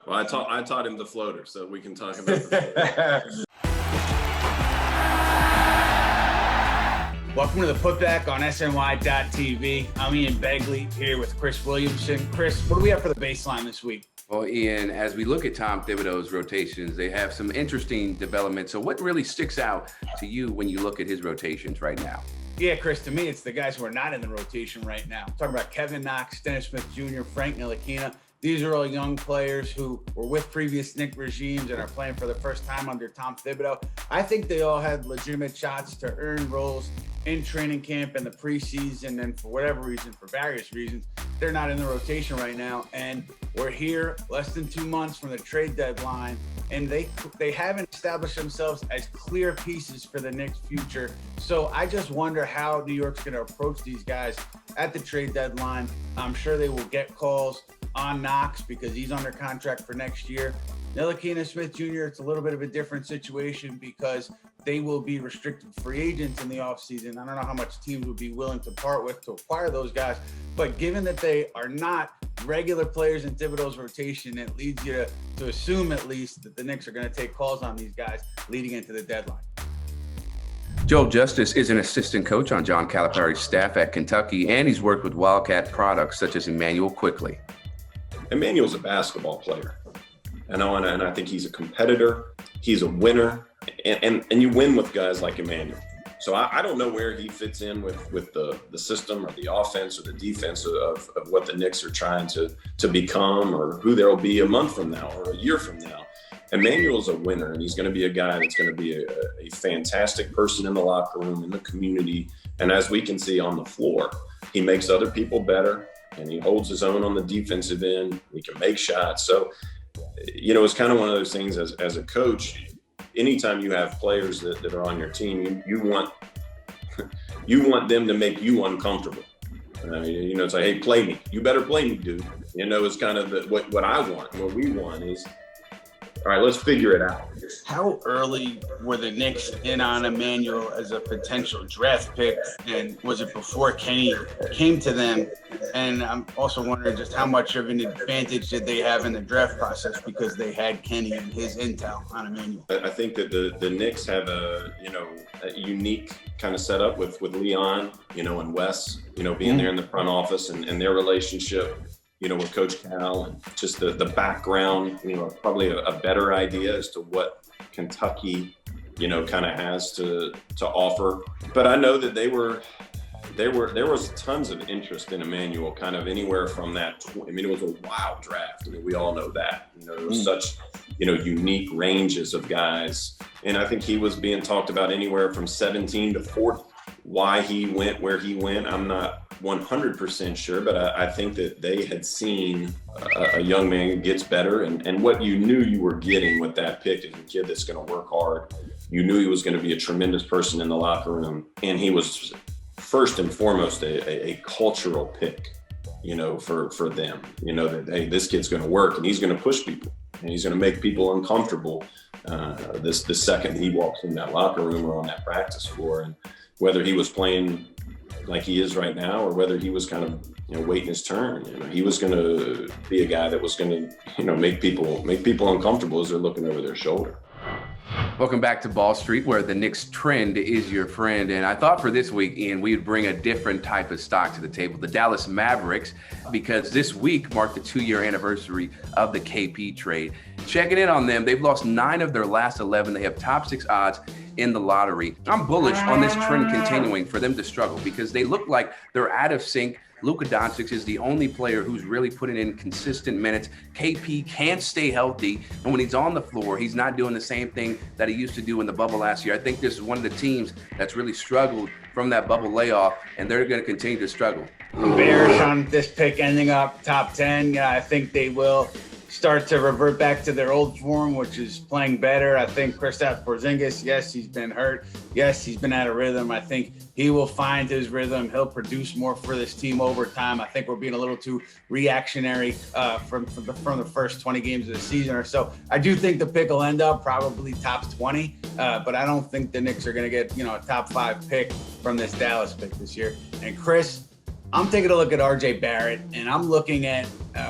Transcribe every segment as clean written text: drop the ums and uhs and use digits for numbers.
Well, I taught him the floater, so we can talk about the floater. Welcome to the Putback on SNY.TV. I'm Ian Begley here with Chris Williamson. Chris, what do we have for the baseline this week? Well, Ian, as we look at Tom Thibodeau's rotations, they have some interesting developments. So what really sticks out to you when you look at his rotations right now? Yeah, Chris, to me, it's the guys who are not in the rotation right now. I'm talking about Kevin Knox, Dennis Smith Jr., Frank Ntilikina. These are all young players who were with previous Knicks regimes and are playing for the first time under Tom Thibodeau. I think they all had legitimate shots to earn roles in training camp and the preseason, and for whatever reason, for various reasons, they're not in the rotation right now. And we're here less than 2 months from the trade deadline, and they haven't established themselves as clear pieces for the Knicks' future. So I just wonder how New York's going to approach these guys at the trade deadline. I'm sure they will get calls on Knox because he's under contract for next year. Ntilikina, Smith Jr., it's a little bit of a different situation because they will be restricted free agents in the offseason. I don't know how much teams would be willing to part with to acquire those guys. But given that they are not regular players in Thibodeau's rotation, it leads you to assume at least that the Knicks are going to take calls on these guys leading into the deadline. Joel Justus is an assistant coach on John Calipari's staff at Kentucky, and he's worked with Wildcat products such as Immanuel Quickley. Immanuel's a basketball player, and I think he's a competitor. He's a winner, and you win with guys like Immanuel. So I don't know where he fits in with the system or the offense or the defense of what the Knicks are trying to become, or who they'll be a month from now or a year from now. Immanuel's a winner, and he's going to be a guy that's going to be a fantastic person in the locker room, in the community, and as we can see on the floor, he makes other people better. And he holds his own on the defensive end. He can make shots. So, it's kind of one of those things as a coach, anytime you have players that are on your team, you want them to make you uncomfortable. It's like, hey, play me. You better play me, dude. It's kind of what I want. What we want is, all right, let's figure it out. How early were the Knicks in on Immanuel as a potential draft pick? And was it before Kenny came to them? And I'm also wondering just how much of an advantage did they have in the draft process because they had Kenny and his intel on Immanuel? I think that the Knicks have a unique kind of setup with Leon, and Wes, being there in the front office and their relationship, with Coach Cal, and just the background, probably a better idea as to what Kentucky, kind of has to offer. But I know that there was tons of interest in Immanuel, kind of anywhere from that. It was a wild draft. We all know that. There was such, unique ranges of guys. And I think he was being talked about anywhere from 17 to 40. Why he went where he went, I'm not 100% sure, but I think that they had seen a young man who gets better, and what you knew you were getting with that pick is a kid that's going to work hard. You knew he was going to be a tremendous person in the locker room, and he was first and foremost a cultural pick, for them. That, hey, this kid's going to work, and he's going to push people, and he's going to make people uncomfortable the second he walks in that locker room or on that practice floor. And whether he was playing like he is right now, or whether he was kind of, waiting his turn, he was going to be a guy that was going to, make people uncomfortable as they're looking over their shoulder. Welcome back to Ball Street, where the Knicks trend is your friend. And I thought for this week, Ian, we would bring a different type of stock to the table, the Dallas Mavericks, because this week marked the 2-year anniversary of the KP trade. Checking in on them, they've lost 9 of their last 11. They have top 6 odds in the lottery. I'm bullish on this trend continuing for them to struggle because they look like they're out of sync. Luka Doncic is the only player who's really putting in consistent minutes. KP can't stay healthy, and when he's on the floor, he's not doing the same thing that he used to do in the bubble last year. I think this is one of the teams that's really struggled from that bubble layoff, and they're going to continue to struggle. I'm bearish on this pick ending up top 10. I think they will start to revert back to their old form, which is playing better. I think Kristap Porzingis, yes, he's been hurt. Yes, he's been out of rhythm. I think he will find his rhythm. He'll produce more for this team over time. I think we're being a little too reactionary from the first 20 games of the season or so. I do think the pick will end up probably top 20, but I don't think the Knicks are going to get, a top 5 pick from this Dallas pick this year. And Chris, I'm taking a look at RJ Barrett, and I'm looking at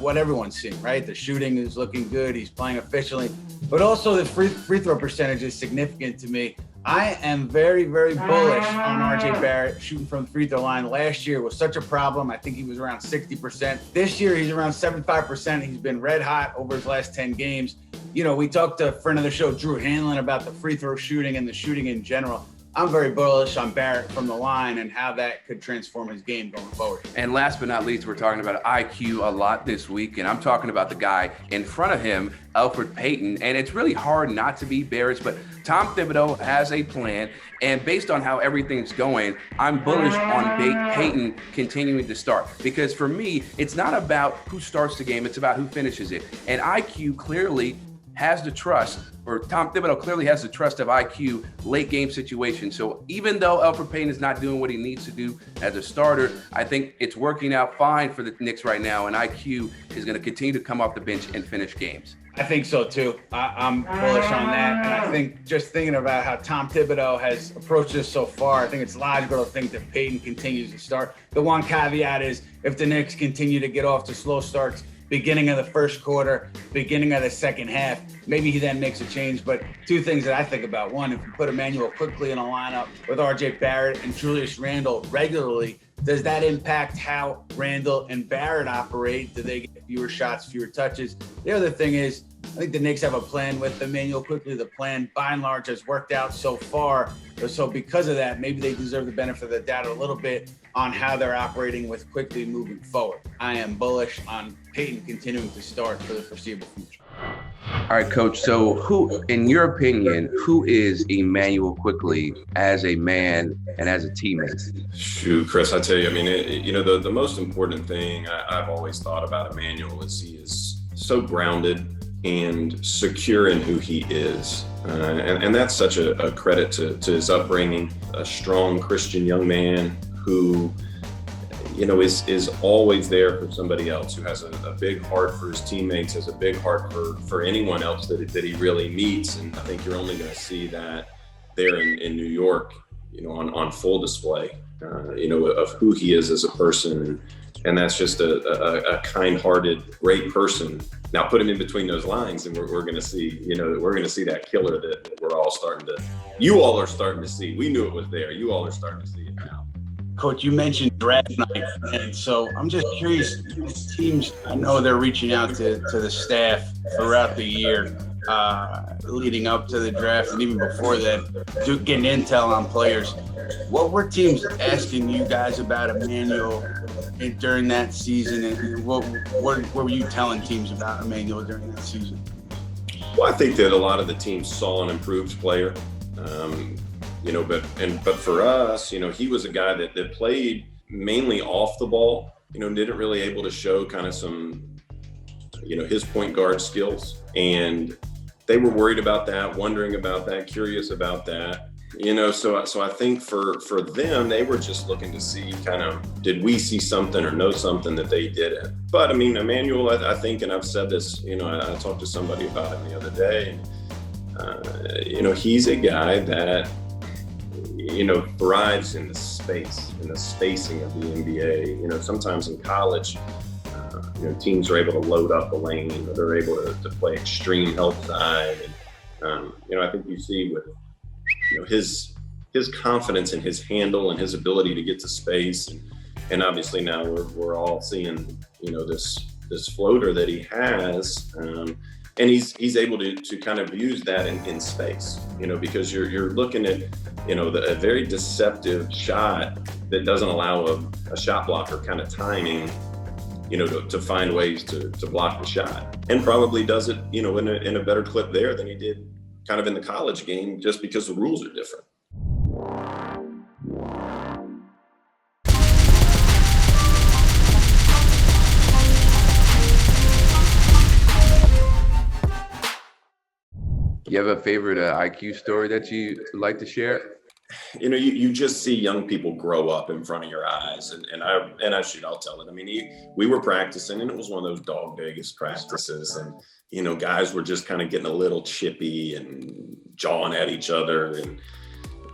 what everyone's seeing, right? The shooting is looking good. He's playing efficiently, but also the free throw percentage is significant to me. I am very, very bullish on RJ Barrett shooting from the free throw line. Last year was such a problem. I think he was around 60%. This year, he's around 75%. He's been red hot over his last 10 games. You know, we talked to a friend of the show, Drew Hanlon, about the free throw shooting and the shooting in general. I'm very bullish on Barrett from the line and how that could transform his game going forward. And last but not least, we're talking about IQ a lot this week, and I'm talking about the guy in front of him, Elfrid Payton. And it's really hard not to be bearish, but Tom Thibodeau has a plan, and based on how everything's going, I'm bullish on Payton continuing to start. Because for me, it's not about who starts the game, it's about who finishes it. And IQ clearly has the trust, or Tom Thibodeau clearly has the trust of IQ late game situation. So even though Elfrid Payton is not doing what he needs to do as a starter, I think it's working out fine for the Knicks right now, and IQ is going to continue to come off the bench and finish games. I think so too. I'm bullish on that. And I think just thinking about how Tom Thibodeau has approached this so far, I think it's logical to think that Payton continues to start. The one caveat is if the Knicks continue to get off to slow starts, beginning of the first quarter, beginning of the second half, maybe he then makes a change. But two things that I think about. One, if you put Immanuel Quickley in a lineup with RJ Barrett and Julius Randle regularly, does that impact how Randle and Barrett operate? Do they get fewer shots, fewer touches? The other thing is, I think the Knicks have a plan with Immanuel Quickley. The plan, by and large, has worked out so far. So because of that, maybe they deserve the benefit of the doubt a little bit on how they're operating with Quickley moving forward. I am bullish on Payton continuing to start for the foreseeable future. All right, Coach. So who, in your opinion, who is Immanuel Quickley as a man and as a teammate? Shoot, Chris, I tell you, I mean, the most important thing I've always thought about Immanuel is he is so grounded and secure in who he is. And that's such a credit to his upbringing, a strong Christian young man who, is always there for somebody else, who has a big heart for his teammates, has a big heart for anyone else that he really meets. And I think you're only going to see that there in New York, on full display, of who he is as a person. And that's just a kind-hearted, great person. Now put him in between those lines, and we're going to see, we're going to see that killer that you all are starting to see. We knew it was there. You all are starting to see it now. Coach, you mentioned draft night, and so I'm just curious, teams, I know they're reaching out to the staff throughout the year, leading up to the draft and even before that, getting intel on players. What were teams asking you guys about Immanuel during that season, and what were you telling teams about Immanuel during that season? Well, I think that a lot of the teams saw an improved player, but for us, he was a guy that played mainly off the ball, didn't really able to show kind of some, his point guard skills, and they were worried about that, wondering about that, curious about that. So I think for them, they were just looking to see kind of, did we see something or know something that they didn't? But I mean, Immanuel, I think, and I've said this, I talked to somebody about him the other day, he's a guy that, thrives in the space, in the spacing of the NBA. Sometimes in college, teams are able to load up the lane, or they're able to play extreme help side. And, I think you see with, his confidence in his handle and his ability to get to space. And obviously now we're all seeing, this floater that he has. And he's able to kind of use that in space, because you're looking at, a very deceptive shot that doesn't allow a shot blocker kind of timing, to find ways to block the shot, and probably does it, in a better clip there than he did kind of in the college game, just because the rules are different. You have a favorite IQ story that you like to share? You just see young people grow up in front of your eyes, and I'll tell it. I mean, we were practicing, and it was one of those dog Vegas practices, and guys were just kind of getting a little chippy and jawing at each other, and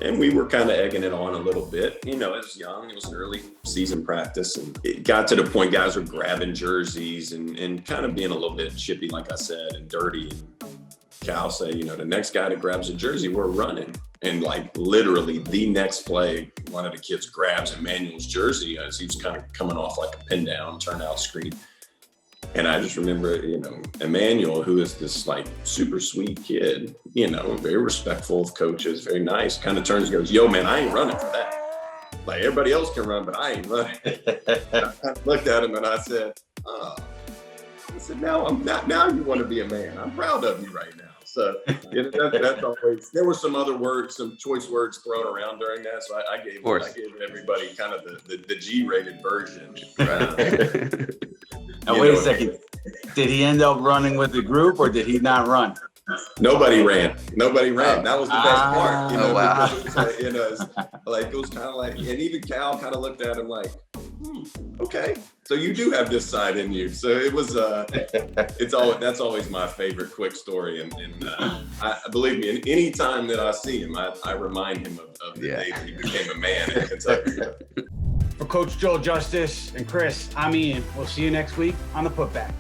And we were kind of egging it on a little bit. You know, it was young. It was an early season practice. And it got to the point guys were grabbing jerseys and kind of being a little bit chippy, like I said, and dirty. And Cal say, you know, the next guy that grabs a jersey, we're running. And like literally the next play, one of the kids grabs Immanuel's jersey as he was kind of coming off like a pin down, turnout screen. And I just remember, you know, Immanuel, who is this like super sweet kid, you know, very respectful of coaches, very nice, kind of turns and goes, yo, man, I ain't running for that. Like everybody else can run, but I ain't running. I looked at him and I said, oh, I said, now you want to be a man. I'm proud of you right now. So you know, that's always, there were some other words, some choice words thrown around during that. So I gave everybody kind of the G-rated version. Now, wait a second. Did he end up running with the group or did he not run? Nobody ran. That was the best part. You know, wow. Because, you know, like it was kind of like, and even Cal kind of looked at him like, okay, so you do have this side in you. So it was, that's always my favorite quick story. And I believe me, any time that I see him, I remind him of the day that he became a man in Kentucky. For Coach Joel Justus and Chris, I'm Ian. We'll see you next week on the Putback.